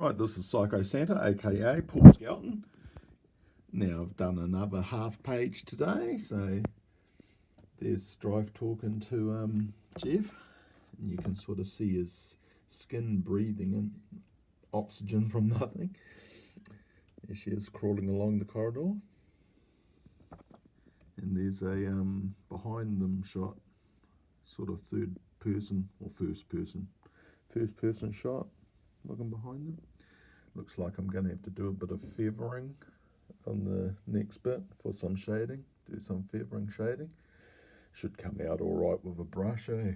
Right, this is Psycho Santa, aka Paul Skelton. Now I've done another half page today, so there's Strife talking to Jeff, and you can sort of see his skin breathing in oxygen from nothing. There she is crawling along the corridor, and there's a behind them shot, sort of third person or first person shot, looking behind them. Looks like I'm going to have to do a bit of feathering on the next bit for some shading. Do some feathering shading. Should come out all right with a brush, eh?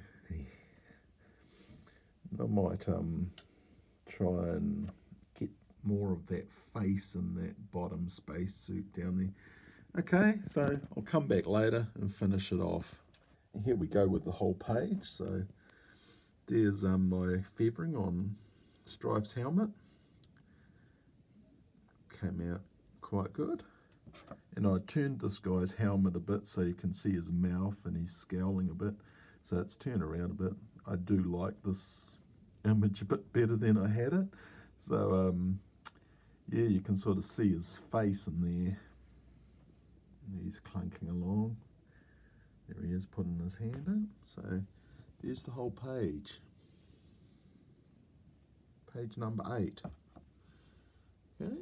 I might try and get more of that face in that bottom spacesuit down there. Okay, so I'll come back later and finish it off. And here we go with the whole page. So there's my feathering on Strife's helmet. Came out quite good, and I turned this guy's helmet a bit so you can see his mouth and he's scowling a bit, so it's turned around a bit. I do like this image a bit better than I had it, so yeah, you can sort of see his face in there. He's clunking along. There he is putting his hand in. So there's the whole page, page number 8. Okay.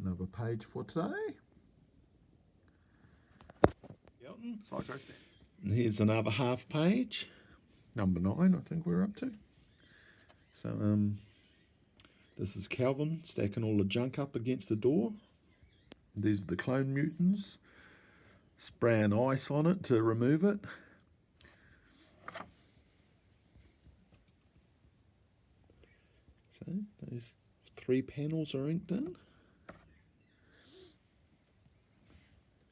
Another page for today. Psycho Santa. And here's another half page, number 9, I think we're up to. So this is Calvin stacking all the junk up against the door. These are the clone mutants, spraying ice on it to remove it. So those 3 panels are inked in.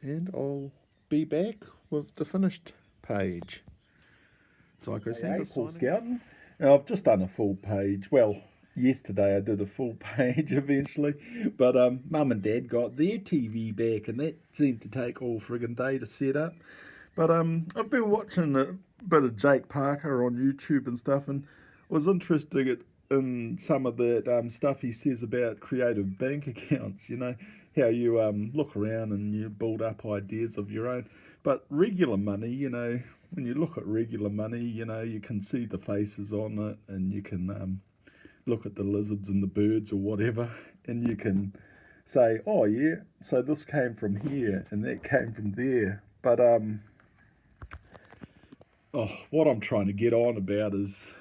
And I'll be back with the finished page. Psycho Santa, Paul Skelton. Now, I've just done a full page. Well, yesterday I did a full page eventually, but Mum and Dad got their TV back, and that seemed to take all friggin' day to set up. But I've been watching a bit of Jake Parker on YouTube and stuff, and was interested in some of the stuff he says about creative bank accounts, you know, how you look around and you build up ideas of your own. But regular money, you know, when you look at regular money, you know, you can see the faces on it, and you can look at the lizards and the birds or whatever, and you can say, oh yeah, so this came from here and that came from there. But what I'm trying to get on about is,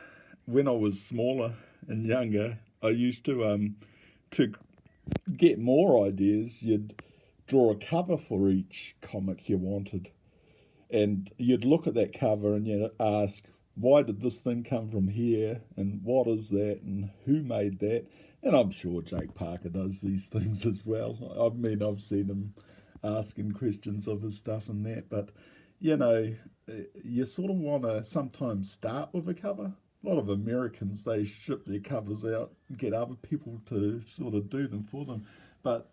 when I was smaller and younger, I used to get more ideas. You'd draw a cover for each comic you wanted, and you'd look at that cover and you'd ask, why did this thing come from here, and what is that, and who made that? And I'm sure Jake Parker does these things as well. I mean, I've seen him asking questions of his stuff and that, but you know, you sort of want to sometimes start with a cover. A lot of Americans, they ship their covers out and get other people to sort of do them for them. But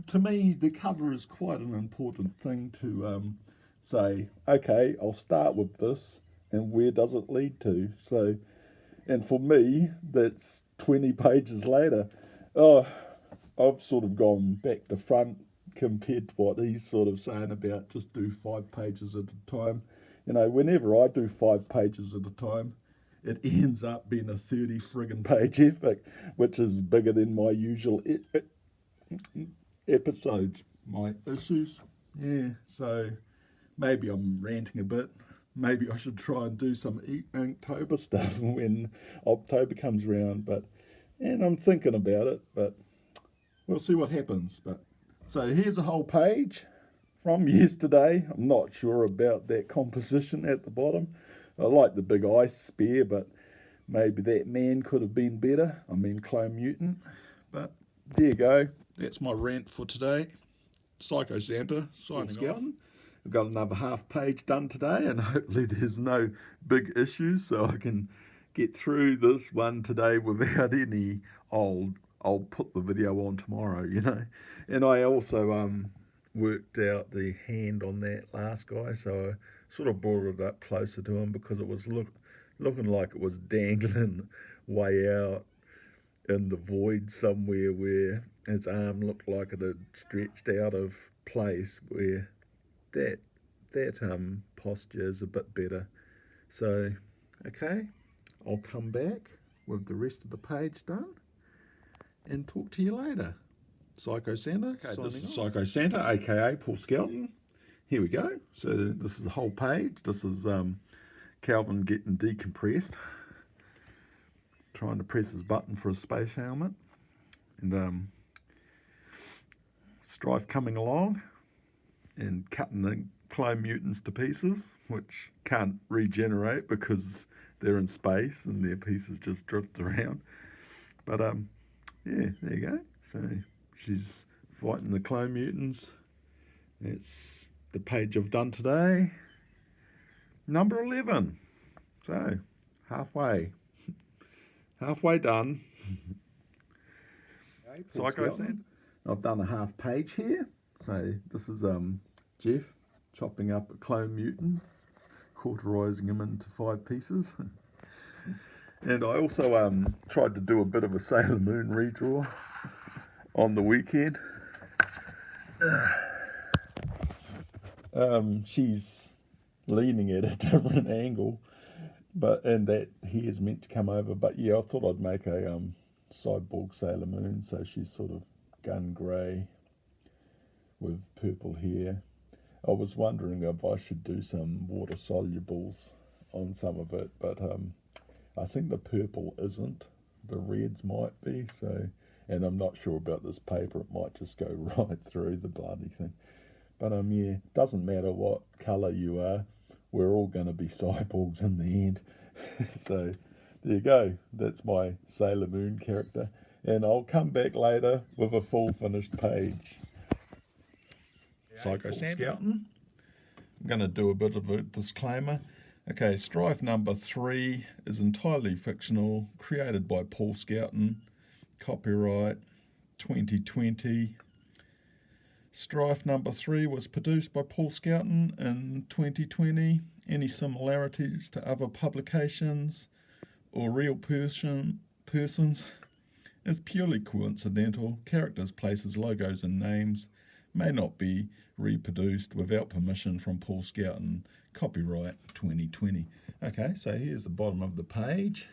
to me, the cover is quite an important thing to say, okay, I'll start with this, and where does it lead to? So, and for me, that's 20 pages later. I've sort of gone back to front compared to what he's sort of saying about just do 5 pages at a time. You know, whenever I do 5 pages at a time, it ends up being a 30 friggin' page epic, which is bigger than my usual episodes, my issues. Yeah, so maybe I'm ranting a bit. Maybe I should try and do some Inktober stuff when October comes around. And I'm thinking about it, but we'll see what happens. But so here's a whole page from yesterday. I'm not sure about that composition at the bottom. I like the big ice spear, but maybe that man could have been better. I mean, clone mutant. But there you go. That's my rant for today. Psycho Santa signing off. I've got another half page done today, and hopefully there's no big issues, so I can get through this one today without any. I'll put the video on tomorrow, you know. And I also worked out the hand on that last guy, so I sort of brought it up closer to him because it was looking like it was dangling way out in the void somewhere, where his arm looked like it had stretched out of place, where that posture is a bit better. So, okay, I'll come back with the rest of the page done and talk to you later. Psycho Santa. Okay, this is Psycho Santa, aka Paul Skelton. Here we go. So this is the whole page. This is Calvin getting decompressed, trying to press his button for a space helmet, and Strife coming along and cutting the clone mutants to pieces, which can't regenerate because they're in space and their pieces just drift around. But yeah, there you go. So she's fighting the clone mutants. That's the page I've done today. Number 11. So halfway done. Okay, Psycho Santa. I've done a half page here. So this is Jeff chopping up a clone mutant, cauterizing him into 5 pieces. And I also tried to do a bit of a Sailor Moon redraw on the weekend. She's leaning at a different angle, and that hair's meant to come over. But yeah, I thought I'd make a cyborg Sailor Moon, so she's sort of gun grey with purple hair. I was wondering if I should do some water solubles on some of it, but I think the purple isn't. The reds might be, so, and I'm not sure about this paper. It might just go right through the bloody thing. But yeah, doesn't matter what colour you are, we're all going to be cyborgs in the end. So there you go. That's my Sailor Moon character. And I'll come back later with a full finished page. Psycho Skelton. I'm going to do a bit of a disclaimer. Okay, Strife number 3 is entirely fictional, created by Paul Skelton, copyright 2020. Strife number 3 was produced by Paul Skelton in 2020. Any similarities to other publications or real persons is purely coincidental. Characters, places, logos and names may not be reproduced without permission from Paul Skelton, copyright 2020. Okay, so here's the bottom of the page.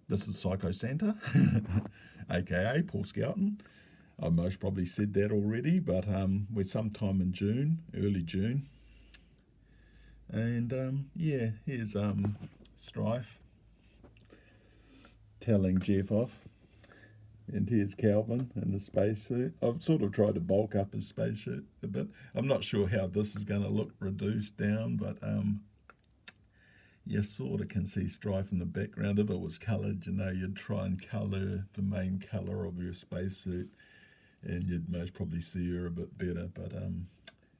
This is Psycho Santa, aka Paul Skelton. I most probably said that already, but we're sometime in June, early June. And yeah, here's Strife telling Jeff off. And here's Calvin in the spacesuit. I've sort of tried to bulk up his spacesuit a bit. I'm not sure how this is going to look reduced down, but you sort of can see Strife in the background. If it was coloured, you know, you'd try and colour the main colour of your spacesuit, and you'd most probably see her a bit better. But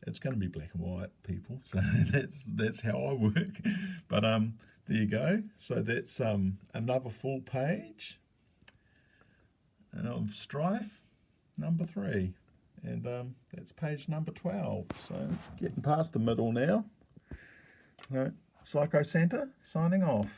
it's going to be black and white, people. So that's how I work. But there you go. So that's another full page of Strife number 3, and that's page number 12. So getting past the middle now. So, Psycho Santa signing off.